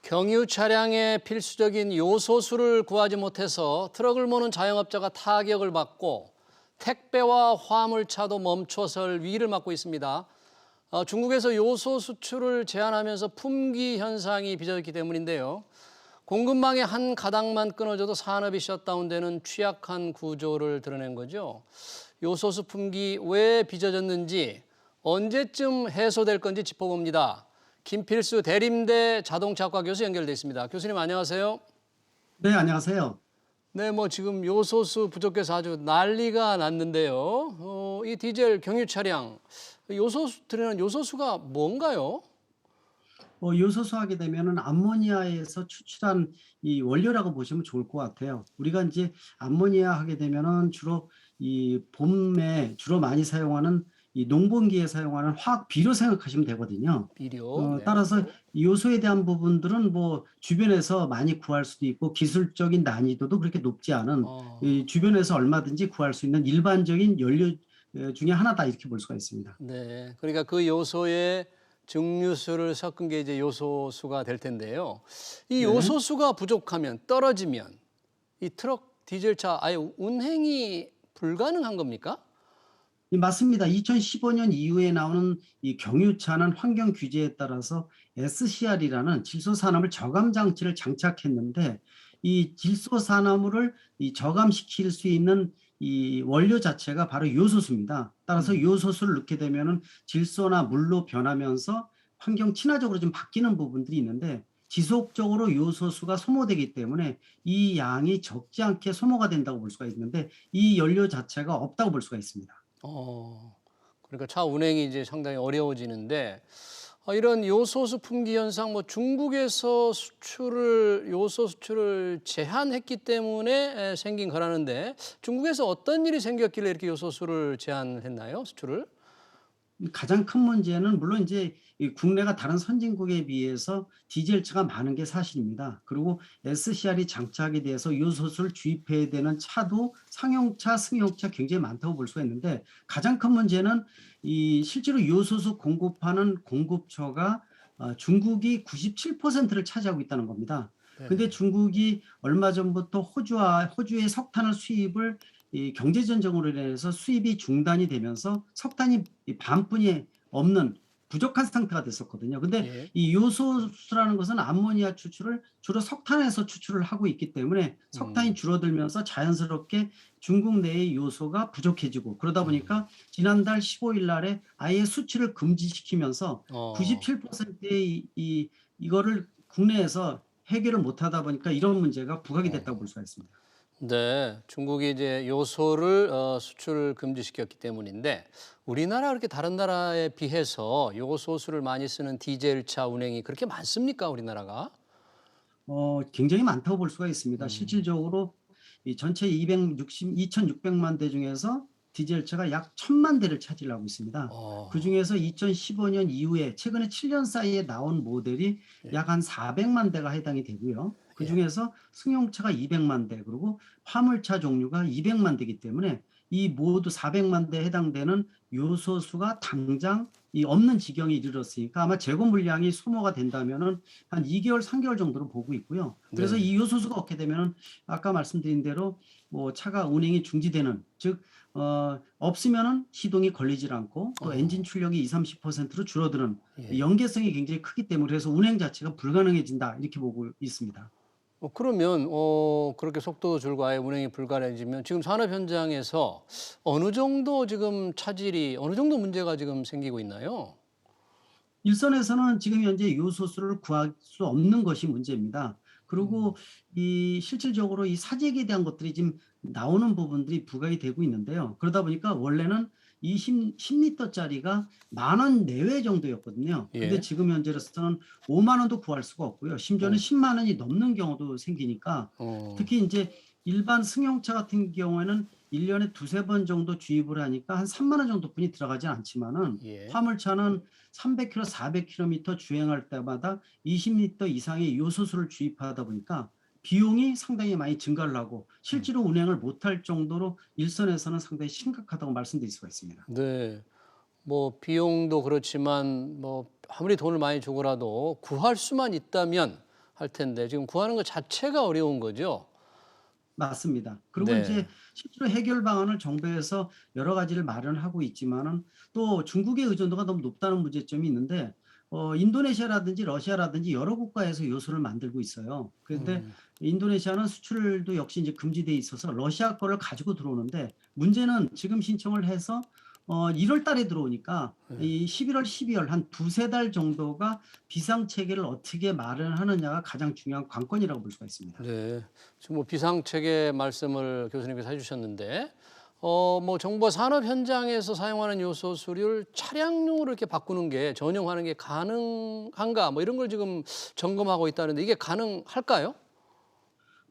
경유 차량의 필수적인 요소수를 구하지 못해서 트럭을 모는 자영업자가 타격을 받고 택배와 화물차도 멈춰설 위기를 맞고 있습니다. 중국에서 요소 수출을 제한하면서 품귀 현상이 빚어졌기 때문인데요. 공급망의 한 가닥만 끊어져도 산업이 셧다운되는 취약한 구조를 드러낸 거죠. 요소수 품귀 왜 빚어졌는지 언제쯤 해소될 건지 짚어봅니다. 김필수 대림대 자동차학과 교수 연결돼 있습니다. 교수님 안녕하세요. 네, 안녕하세요. 네, 지금 요소수 부족해서 아주 난리가 났는데요. 이 디젤 경유 차량 요소수 들어가는 요소수가 뭔가요? 요소수 하게 되면은 암모니아에서 추출한 이 원료라고 보시면 좋을 것 같아요. 우리가 이제 암모니아 하게 되면은 주로 이 봄에 주로 많이 사용하는 이 농번기에 사용하는 화학 비료 생각하시면 되거든요. 비료. 네. 따라서 이 요소에 대한 부분들은 뭐 주변에서 많이 구할 수도 있고 기술적인 난이도도 그렇게 높지 않은 이 주변에서 얼마든지 구할 수 있는 일반적인 연료 중에 하나다 이렇게 볼 수가 있습니다. 네. 그러니까 그 요소에 증류수를 섞은 게 이제 요소수가 될 텐데요. 이 네. 요소수가 부족하면 떨어지면 이 트럭 디젤차 아예 운행이 불가능한 겁니까? 맞습니다. 2015년 이후에 나오는 이 경유차는 환경 규제에 따라서 SCR이라는 질소산화물 저감 장치를 장착했는데 이 질소산화물을 이 저감시킬 수 있는 이 원료 자체가 바로 요소수입니다. 따라서 요소수를 넣게 되면은 질소나 물로 변하면서 환경 친화적으로 좀 바뀌는 부분들이 있는데 지속적으로 요소수가 소모되기 때문에 이 양이 적지 않게 소모가 된다고 볼 수가 있는데 이 연료 자체가 없다고 볼 수가 있습니다. 그러니까 차 운행이 이제 상당히 어려워지는데 이런 요소수 품귀 현상 중국에서 요소 수출을 제한했기 때문에 생긴 거라는데 중국에서 어떤 일이 생겼길래 이렇게 요소수를 제한했나요? 수출을? 가장 큰 문제는 물론 이제 이 국내가 다른 선진국에 비해서 디젤차가 많은 게 사실입니다. 그리고 SCR이 장착이 돼서 요소수를 주입해야 되는 차도 상용차, 승용차 굉장히 많다고 볼 수가 있는데 가장 큰 문제는 이 실제로 요소수 공급하는 공급처가 중국이 97%를 차지하고 있다는 겁니다. 근데 네. 중국이 얼마 전부터 호주의 석탄을 수입을 이 경제 전쟁으로 인해서 수입이 중단이 되면서 석탄이 반뿐이 없는 부족한 상태가 됐었거든요. 근데 예. 이 요소수라는 것은 암모니아 추출을 주로 석탄에서 추출을 하고 있기 때문에 석탄이 음. 줄어들면서 자연스럽게 중국 내의 요소가 부족해지고 그러다 보니까 지난달 15일 날에 아예 수출을 금지시키면서 어. 97%의 이거를 국내에서 해결을 못 하다 보니까 이런 문제가 부각이 됐다고 볼 어. 수가 있습니다. 네, 중국이 이제 요소를 수출 금지시켰기 때문인데 우리나라 그렇게 다른 나라에 비해서 요소수를 많이 쓰는 디젤차 운행이 그렇게 많습니까, 우리나라가? 굉장히 많다고 볼 수가 있습니다. 음. 실질적으로 이 전체 2,600만 대 중에서 디젤차가 약 1,000만 대를 차지하고 있습니다. 어. 그중에서 2015년 이후에 최근에 7년 사이에 나온 모델이 예. 약 한 400만 대가 해당이 되고요. 예. 그중에서 승용차가 200만 대, 그리고 화물차 종류가 200만 대이기 때문에 이 모두 400만 대에 해당되는 요소수가 당장 이 없는 지경에 이르렀으니까 아마 재고 물량이 소모가 된다면은 한 2개월, 3개월 정도로 보고 있고요. 그래서 네. 이 요소수가 없게 되면은 아까 말씀드린 대로 뭐 차가 운행이 중지되는 즉 없으면은 시동이 걸리질 않고 또 엔진 어. 출력이 20-30%로 줄어드는 예. 연계성이 굉장히 크기 때문에 그래서 운행 자체가 불가능해진다 이렇게 보고 있습니다. 그러면 그렇게 속도도 줄고 아예 운행이 불가능해지면 지금 산업 현장에서 어느 정도 지금 차질이 어느 정도 문제가 지금 생기고 있나요? 일선에서는 지금 현재 요소수를 구할 수 없는 것이 문제입니다. 그리고 이 실질적으로 이 사재기에 대한 것들이 지금 나오는 부분들이 부각이 되고 있는데요. 그러다 보니까 원래는 이 10리터짜리가 10,000원 내외 정도였거든요. 근데 예. 지금 현재로서는 5만 원도 구할 수가 없고요. 심지어는 어. 10만 원이 넘는 경우도 생기니까 어. 특히 이제 일반 승용차 같은 경우에는 1년에 두세 번 정도 주입을 하니까 한 3만 원 정도뿐이 들어가진 않지만은 예. 화물차는 300km, 400km 주행할 때마다 20리터 이상의 요소수를 주입하다 보니까 비용이 상당히 많이 증가를 하고 실제로 운행을 못할 정도로 일선에서는 상당히 심각하다고 말씀드릴 수가 있습니다. 네. 비용도 그렇지만 아무리 돈을 많이 주고라도 구할 수만 있다면 할 텐데 지금 구하는 것 자체가 어려운 거죠. 맞습니다. 그리고 네. 이제 실제로 해결 방안을 정부에서 여러 가지를 마련하고 있지만은 또 중국의 의존도가 너무 높다는 문제점이 있는데 인도네시아라든지 러시아라든지 여러 국가에서 요소를 만들고 있어요. 그런데 음. 인도네시아는 수출도 역시 이제 금지돼 있어서 러시아 거를 가지고 들어오는데 문제는 지금 신청을 해서 1월 달에 들어오니까 네. 이 11월, 12월 한 두세 달 정도가 비상 체계를 어떻게 마련하느냐가 가장 중요한 관건이라고 볼 수가 있습니다. 네. 지금 뭐 비상체계 말씀을 교수님께서 해주셨는데, 뭐 정부가 산업 현장에서 사용하는 요소수를 차량용으로 이렇게 바꾸는 게 전용하는 게 가능한가? 뭐 이런 걸 지금 점검하고 있다는데 이게 가능할까요?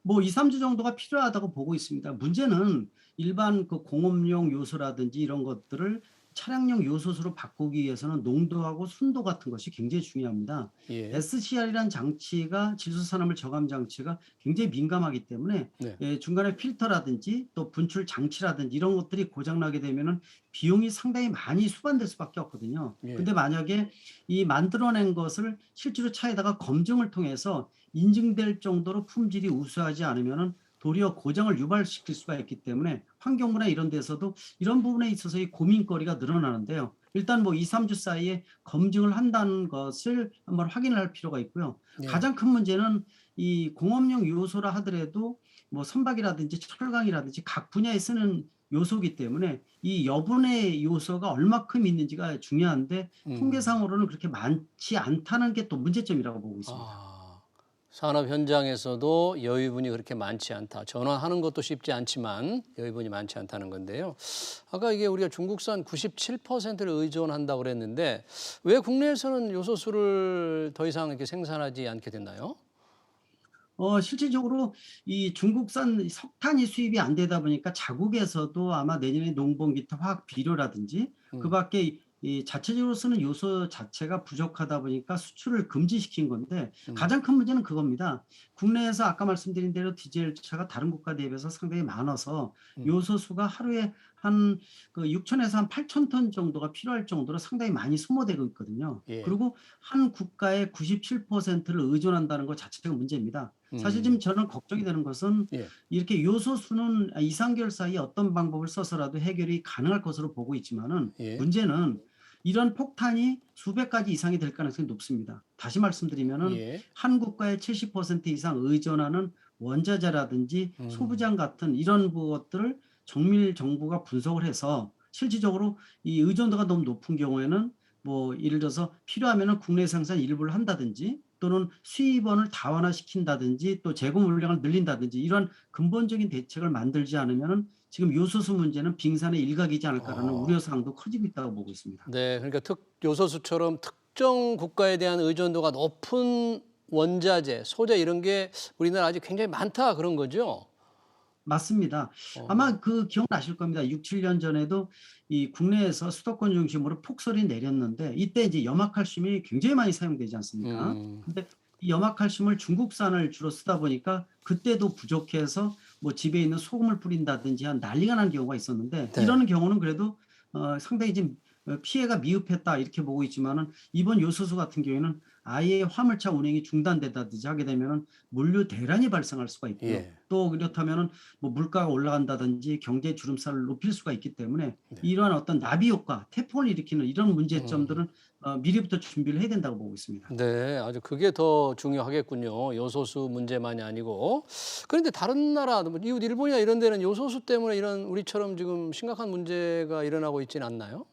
뭐 2-3주 정도가 필요하다고 보고 있습니다. 문제는 일반 그 공업용 요소라든지 이런 것들을 차량용 요소수로 바꾸기 위해서는 농도하고 순도 같은 것이 굉장히 중요합니다. 예. SCR이라는 장치가 질소산화물 저감 장치가 굉장히 민감하기 때문에 네. 중간에 필터라든지 또 분출 장치라든지 이런 것들이 고장 나게 되면은 비용이 상당히 많이 수반될 수밖에 없거든요. 예. 근데 만약에 이 만들어낸 것을 실제로 차에다가 검증을 통해서 인증될 정도로 품질이 우수하지 않으면은 도리어 고장을 유발시킬 수가 있기 때문에 환경부나 이런 데서도 이런 부분에 있어서 이 고민거리가 늘어나는데요. 일단 뭐 2-3주 사이에 검증을 한다는 것을 한번 확인을 할 필요가 있고요. 예. 가장 큰 문제는 이 공업용 요소라 하더라도 뭐 선박이라든지 철강이라든지 각 분야에 쓰는 요소이기 때문에 이 여분의 요소가 얼마큼 있는지가 중요한데 음. 통계상으로는 그렇게 많지 않다는 게 또 문제점이라고 보고 있습니다. 아, 산업 현장에서도 여유분이 그렇게 많지 않다. 전환하는 것도 쉽지 않지만 여유분이 많지 않다는 건데요. 아까 이게 우리가 중국산 97%를 의존한다고 그랬는데 왜 국내에서는 요소수를 더 이상 이렇게 생산하지 않게 됐나요? 실질적으로 이 중국산 석탄이 수입이 안 되다 보니까 자국에서도 아마 내년에 농본 기타 화학 비료라든지 음. 그밖에 이 자체적으로 쓰는 요소 자체가 부족하다 보니까 수출을 금지시킨 건데 음. 가장 큰 문제는 그겁니다. 국내에서 아까 말씀드린 대로 디젤 차가 다른 국가 대비해서 상당히 많아서 음. 요소수가 하루에 한 그 6천에서 한 8천 톤 정도가 필요할 정도로 상당히 많이 소모되고 있거든요. 예. 그리고 한 국가의 97%를 의존한다는 것 자체가 문제입니다. 사실 음. 지금 저는 걱정이 되는 것은 예. 이렇게 요소수는 2-3 개월 사이에 어떤 방법을 써서라도 해결이 가능할 것으로 보고 있지만은 예. 문제는 이런 폭탄이 수백 가지 이상이 될 가능성이 높습니다. 다시 말씀드리면은 예. 한 국가의 70% 이상 의존하는 원자재라든지 음. 소부장 같은 이런 것들을 정밀 정부가 분석을 해서 실질적으로 이 의존도가 너무 높은 경우에는 뭐 예를 들어서 필요하면은 국내 생산 일부를 한다든지 또는 수입원을 다원화시킨다든지 또 재고 물량을 늘린다든지 이런 근본적인 대책을 만들지 않으면은 지금 요소수 문제는 빙산의 일각이지 않을까라는 아. 우려 사항도 커지고 있다고 보고 있습니다. 네. 그러니까 요소수처럼 특정 국가에 대한 의존도가 높은 원자재, 소재 이런 게 우리나라에 아직 굉장히 많다 그런 거죠? 맞습니다. 어. 아마 그 기억나실 겁니다. 6-7년 전에도 이 국내에서 수도권 중심으로 폭설이 내렸는데 이때 이제 염화칼슘이 굉장히 많이 사용되지 않습니까? 음. 근데 이 염화칼슘을 중국산을 주로 쓰다 보니까 그때도 부족해서 뭐 집에 있는 소금을 뿌린다든지 한 난리가 난 경우가 있었는데 네. 이런 경우는 그래도 상당히 좀 피해가 미흡했다 이렇게 보고 있지만은 이번 요소수 같은 경우에는 아예 화물차 운행이 중단된다든지 하게 되면은 물류 대란이 발생할 수가 있고요. 예. 또 그렇다면은 뭐 물가가 올라간다든지 경제 주름살을 높일 수가 있기 때문에 네. 이러한 어떤 나비 효과, 태풍을 일으키는 이런 음. 문제점들은 미리부터 준비를 해야 된다고 보고 있습니다. 네. 아주 그게 더 중요하겠군요. 요소수 문제만이 아니고. 그런데 다른 나라 뭐 이웃 일본이나 이런 데는 요소수 때문에 이런 우리처럼 지금 심각한 문제가 일어나고 있지는 않나요?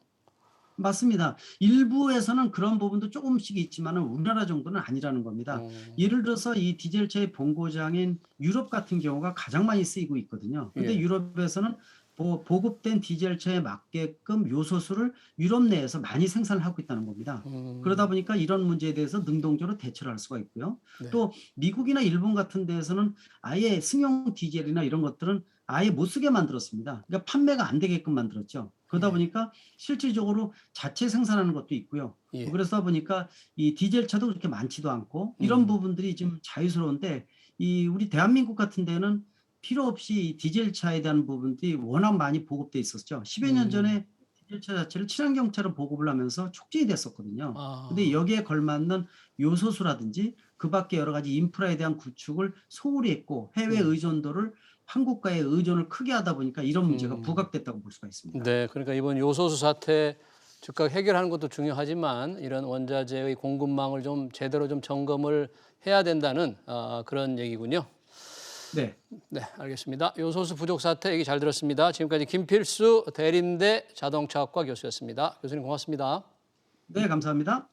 맞습니다. 일부에서는 그런 부분도 조금씩 있지만은 우리나라 정도는 아니라는 겁니다. 어. 예를 들어서 이 디젤차의 본고장인 유럽 같은 경우가 가장 많이 쓰이고 있거든요. 근데 예. 유럽에서는 보급된 디젤차에 맞게끔 요소수를 유럽 내에서 많이 생산을 하고 있다는 겁니다. 그러다 음. 보니까 이런 문제에 대해서 능동적으로 대처를 할 수가 있고요. 네. 또 미국이나 일본 같은 데에서는 아예 승용 디젤이나 이런 것들은 아예 못 쓰게 만들었습니다. 그러니까 판매가 안 되게끔 만들었죠. 그러다 예. 보니까 실질적으로 자체 생산하는 것도 있고요. 예. 그러다 보니까 이 디젤차도 그렇게 많지도 않고 이런 음. 부분들이 좀 자유스러운데 이 우리 대한민국 같은 데는 필요 없이 디젤차에 대한 부분들이 워낙 많이 보급돼 있었죠. 10여 년 음. 전에 일차 자체를 친환경차로 보급을 하면서 촉진이 됐었거든요. 아. 근데 여기에 걸맞는 요소수라든지 그 밖에 여러 가지 인프라에 대한 구축을 소홀히 했고 해외 의존도를 한국과의 의존을 크게 하다 보니까 이런 문제가 부각됐다고 볼 수가 있습니다. 네, 그러니까 이번 요소수 사태 즉각 해결하는 것도 중요하지만 이런 원자재의 공급망을 좀 제대로 좀 점검을 해야 된다는 그런 얘기군요. 네. 네, 알겠습니다. 요소수 부족 사태 얘기 잘 들었습니다. 지금까지 김필수 대림대 자동차학과 교수였습니다. 교수님 고맙습니다. 네, 감사합니다.